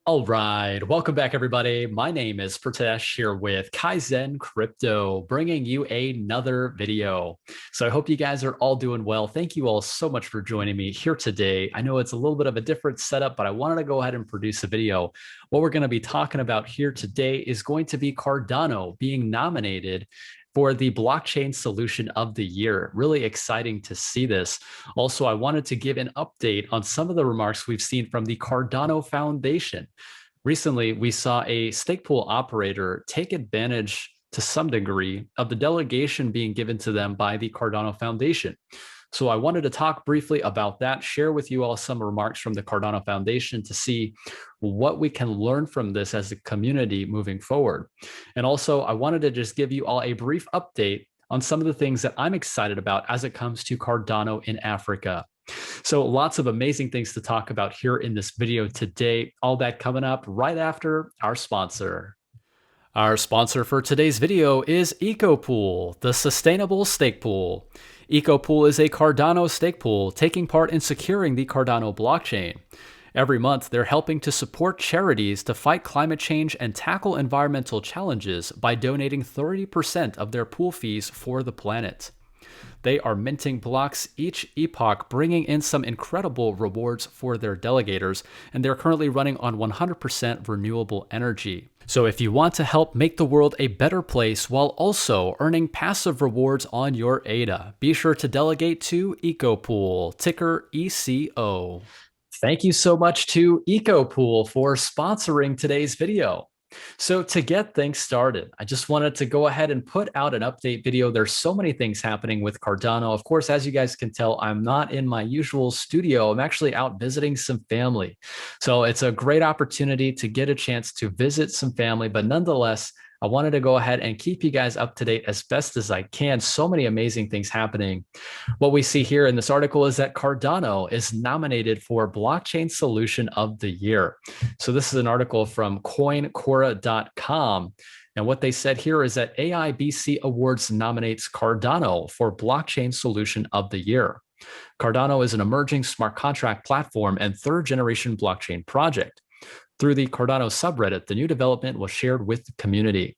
All right, welcome back, everybody. My name is Pritesh here with KAIZN Crypto, bringing you another video. So I hope you guys are all doing well. Thank you all so much for joining me here today. I know it's a little bit of a different setup, but I wanted to go ahead and produce a video. What we're going to be talking about here today is going to be Cardano being nominated for the blockchain solution of the year. Really exciting to see this. Also, I wanted to give an update on some of the remarks we've seen from the Cardano Foundation. Recently, we saw a stake pool operator take advantage to some degree of the delegation being given to them by the Cardano Foundation. So I wanted to talk briefly about that, share with you all some remarks from the Cardano Foundation to see what we can learn from this as a community moving forward. And also, I wanted to just give you all a brief update on some of the things that I'm excited about as it comes to Cardano in Africa. So lots of amazing things to talk about here in this video today. All that coming up right after our sponsor. Our sponsor for today's video is EcoPool, the sustainable stake pool. EcoPool is a Cardano stake pool taking part in securing the Cardano blockchain. Every month, they're helping to support charities to fight climate change and tackle environmental challenges by donating 30% of their pool fees for the planet. They are minting blocks each epoch, bringing in some incredible rewards for their delegators, and they're currently running on 100% renewable energy. So if you want to help make the world a better place while also earning passive rewards on your ADA, be sure to delegate to EcoPool, ticker ECO. Thank you so much to EcoPool for sponsoring today's video. So to get things started, I just wanted to go ahead and put out an update video. There's so many things happening with Cardano. Of course, as you guys can tell, I'm not in my usual studio. I'm actually out visiting some family. So it's a great opportunity to get a chance to visit some family, but nonetheless, I wanted to go ahead and keep you guys up to date as best as I can. So many amazing things happening. What we see here in this article is that Cardano is nominated for Blockchain Solution of the Year. So this is an article from coinquora.com. And what they said here is that AIBC Awards nominates Cardano for Blockchain Solution of the Year. Cardano is an emerging smart contract platform and third-generation blockchain project. Through the Cardano subreddit, the new development was shared with the community.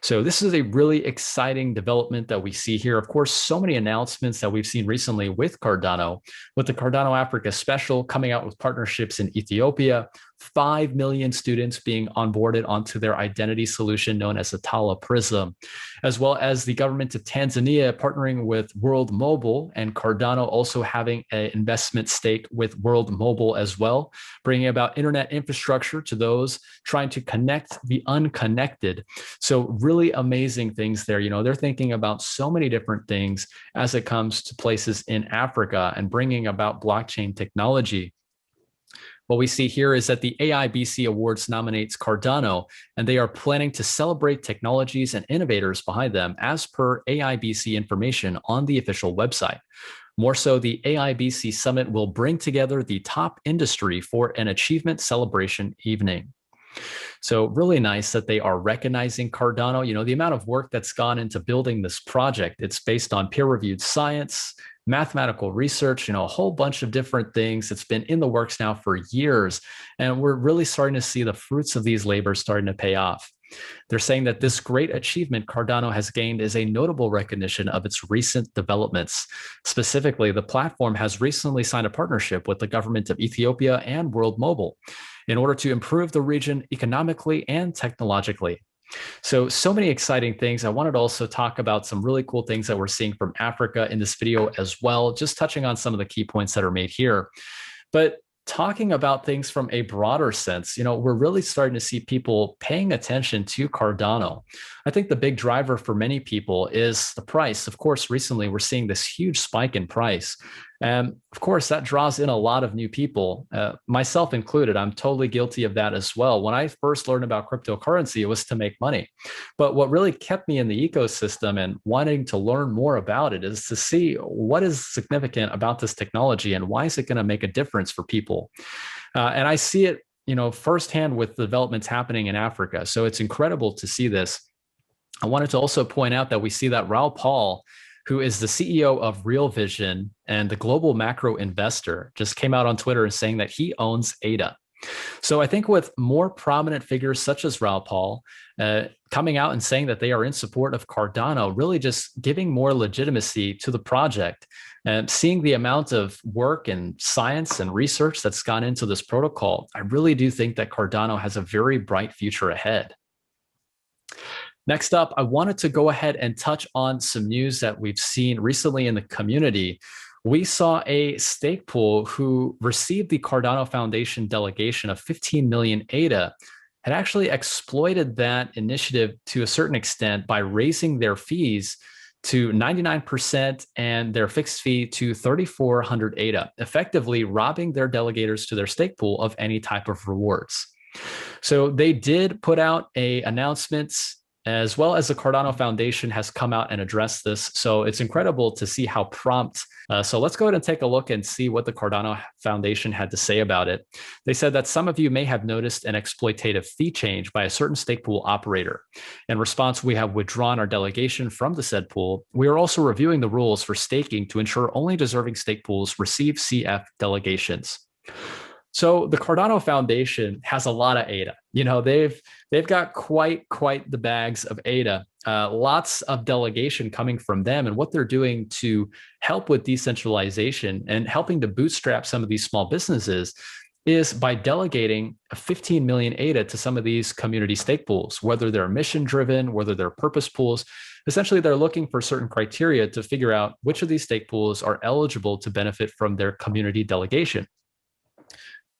So this is a really exciting development that we see here. Of course, so many announcements that we've seen recently with Cardano, with the Cardano Africa Special coming out with partnerships in Ethiopia, 5 million students being onboarded onto their identity solution known as Atala Prism, as well as the government of Tanzania partnering with World Mobile and Cardano also having an investment stake with World Mobile as well, bringing about internet infrastructure to those trying to connect the unconnected. So really amazing things there. They're thinking about so many different things as it comes to places in Africa and bringing about blockchain technology. What we see here is that the AIBC Awards nominates Cardano, and they are planning to celebrate technologies and innovators behind them as per AIBC information on the official website. More so, the AIBC Summit will bring together the top industry for an achievement celebration evening. So really nice that they are recognizing Cardano. The amount of work that's gone into building this project, it's based on peer-reviewed science, mathematical research, a whole bunch of different things. It's been in the works now for years, and we're really starting to see the fruits of these labors starting to pay off. They're saying that this great achievement Cardano has gained is a notable recognition of its recent developments. Specifically, the platform has recently signed a partnership with the government of Ethiopia and World Mobile in order to improve the region economically and technologically. So many exciting things. I wanted to also talk about some really cool things that we're seeing from Africa in this video as well, just touching on some of the key points that are made here. But talking about things from a broader sense, we're really starting to see people paying attention to Cardano. I think the big driver for many people is the price. Of course, recently we're seeing this huge spike in price. And of course, that draws in a lot of new people, myself included. I'm totally guilty of that as well. When I first learned about cryptocurrency, it was to make money. But what really kept me in the ecosystem and wanting to learn more about it is to see what is significant about this technology and why is it going to make a difference for people. And I see it, firsthand with the developments happening in Africa. So it's incredible to see this. I wanted to also point out that we see that Raoul Pal, who is the CEO of Real Vision and the global macro investor, just came out on Twitter and saying that he owns ADA. So I think with more prominent figures such as Raoul Pal coming out and saying that they are in support of Cardano, really just giving more legitimacy to the project. And seeing the amount of work and science and research that's gone into this protocol, I really do think that Cardano has a very bright future ahead. Next up, I wanted to go ahead and touch on some news that we've seen recently in the community. We saw a stake pool who received the Cardano Foundation delegation of 15 million ADA had actually exploited that initiative to a certain extent by raising their fees to 99% and their fixed fee to 3,400 ADA, effectively robbing their delegators to their stake pool of any type of rewards. So they did put out an announcement, as well as the Cardano Foundation has come out and addressed this. So it's incredible to see how prompt. So let's go ahead and take a look and see what the Cardano Foundation had to say about it. They said that some of you may have noticed an exploitative fee change by a certain stake pool operator. In response, we have withdrawn our delegation from the said pool. We are also reviewing the rules for staking to ensure only deserving stake pools receive CF delegations. So the Cardano Foundation has a lot of ADA. You know, they've got quite the bags of ADA, lots of delegation coming from them, and what they're doing to help with decentralization and helping to bootstrap some of these small businesses is by delegating 15 million ADA to some of these community stake pools, whether they're mission driven, whether they're purpose pools. Essentially, they're looking for certain criteria to figure out which of these stake pools are eligible to benefit from their community delegation.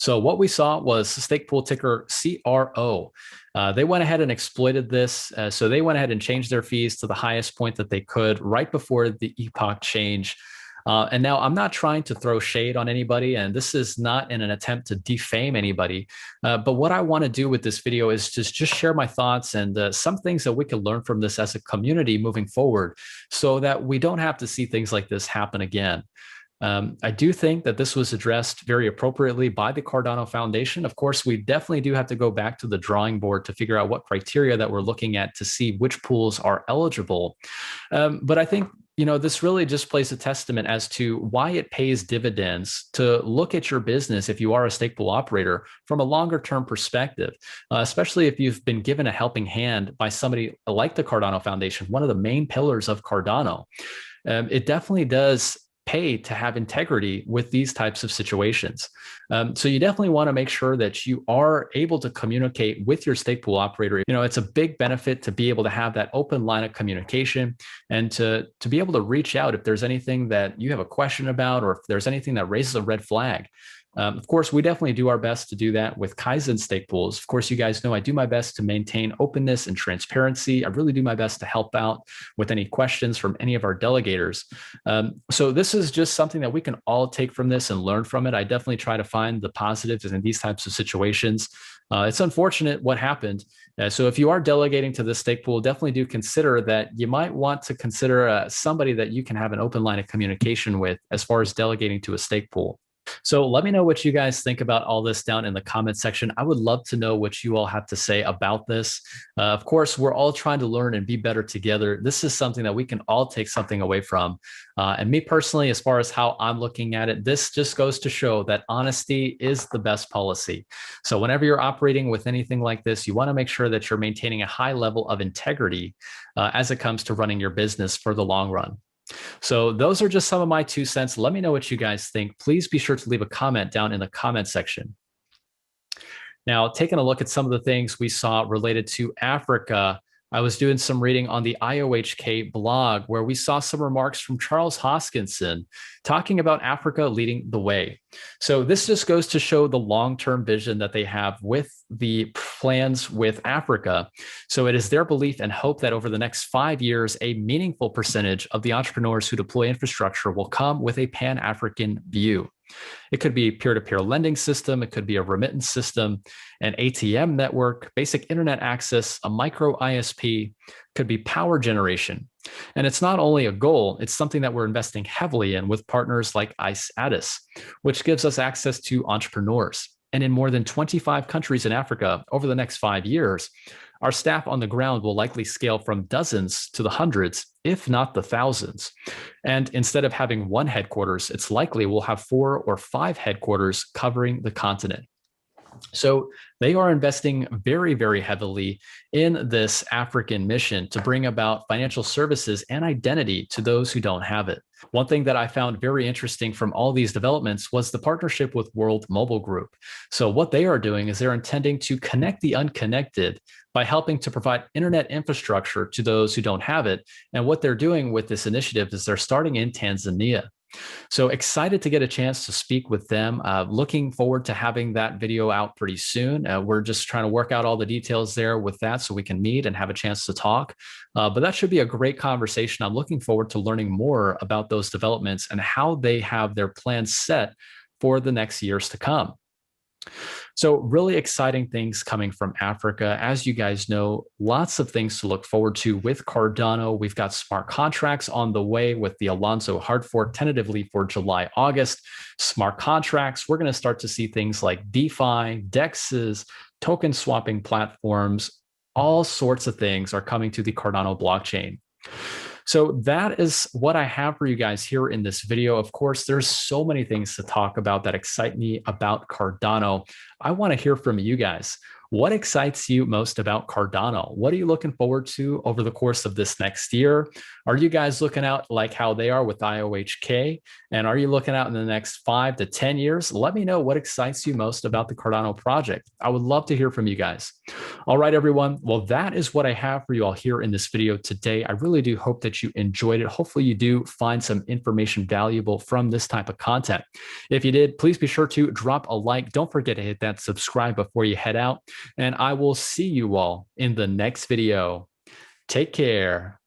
So what we saw was stake pool ticker CRO. They went ahead and exploited this. So they went ahead and changed their fees to the highest point that they could right before the epoch change. And now I'm not trying to throw shade on anybody, and this is not in an attempt to defame anybody. But what I want to do with this video is just share my thoughts and some things that we can learn from this as a community moving forward so that we don't have to see things like this happen again. I do think that this was addressed very appropriately by the Cardano Foundation. Of course, we definitely do have to go back to the drawing board to figure out what criteria that we're looking at to see which pools are eligible. But I think, you know, this really just plays a testament as to why it pays dividends to look at your business if you are a stake pool operator from a longer term perspective, especially if you've been given a helping hand by somebody like the Cardano Foundation, one of the main pillars of Cardano. It definitely does pay to have integrity with these types of situations. So you definitely want to make sure that you are able to communicate with your stake pool operator. You know, it's a big benefit to be able to have that open line of communication and to be able to reach out if there's anything that you have a question about, or if there's anything that raises a red flag. Of course, we definitely do our best to do that with KAIZN stake pools. Of course, you guys know I do my best to maintain openness and transparency. I really do my best to help out with any questions from any of our delegators. So this is just something that we can all take from this and learn from it. I definitely try to find the positives in these types of situations. It's unfortunate what happened. So if you are delegating to this stake pool, definitely do consider that you might want to consider somebody that you can have an open line of communication with as far as delegating to a stake pool. So let me know what you guys think about all this down in the comment section. I would love to know what you all have to say about this. Of course, we're all trying to learn and be better together. This is something that we can all take something away from. And me personally, as far as how I'm looking at it, this just goes to show that honesty is the best policy. So whenever you're operating with anything like this, you want to make sure that you're maintaining a high level of integrity as it comes to running your business for the long run. So those are just some of my 2 cents. Let me know what you guys think. Please be sure to leave a comment down in the comment section. Now, taking a look at some of the things we saw related to Africa, I was doing some reading on the IOHK blog where we saw some remarks from Charles Hoskinson talking about Africa leading the way. So this just goes to show the long-term vision that they have with the plans with Africa. So it is their belief and hope that over the next 5 years, a meaningful percentage of the entrepreneurs who deploy infrastructure will come with a Pan-African view. It could be a peer-to-peer lending system. It could be a remittance system, an ATM network, basic internet access, a micro ISP, could be power generation. And it's not only a goal, it's something that we're investing heavily in with partners like ICE-ADIS, which gives us access to entrepreneurs. And in more than 25 countries in Africa over the next 5 years, our staff on the ground will likely scale from dozens to the hundreds, if not the thousands. And instead of having one headquarters, it's likely we'll have 4 or 5 headquarters covering the continent. So they are investing very, very heavily in this African mission to bring about financial services and identity to those who don't have it. One thing that I found very interesting from all these developments was the partnership with World Mobile Group. So what they are doing is they're intending to connect the unconnected by helping to provide internet infrastructure to those who don't have it. And what they're doing with this initiative is they're starting in Tanzania. So excited to get a chance to speak with them. Looking forward to having that video out pretty soon. We're just trying to work out all the details there with that so we can meet and have a chance to talk. But that should be a great conversation. I'm looking forward to learning more about those developments and how they have their plans set for the next years to come. So really exciting things coming from Africa. As you guys know, lots of things to look forward to with Cardano. We've got smart contracts on the way with the Alonso hard fork tentatively for July, August. Smart contracts, we're going to start to see things like DeFi, DEXs, token swapping platforms, all sorts of things are coming to the Cardano blockchain. So that is what I have for you guys here in this video. Of course, there's so many things to talk about that excite me about Cardano. I want to hear from you guys. What excites you most about Cardano? What are you looking forward to over the course of this next year? Are you guys looking out like how they are with IOHK? And are you looking out in the next 5 to 10 years? Let me know what excites you most about the Cardano project. I would love to hear from you guys. All right, everyone. Well, that is what I have for you all here in this video today. I really do hope that you enjoyed it. Hopefully you do find some information valuable from this type of content. If you did, please be sure to drop a like. Don't forget to hit that subscribe before you head out. And I will see you all in the next video. Take care.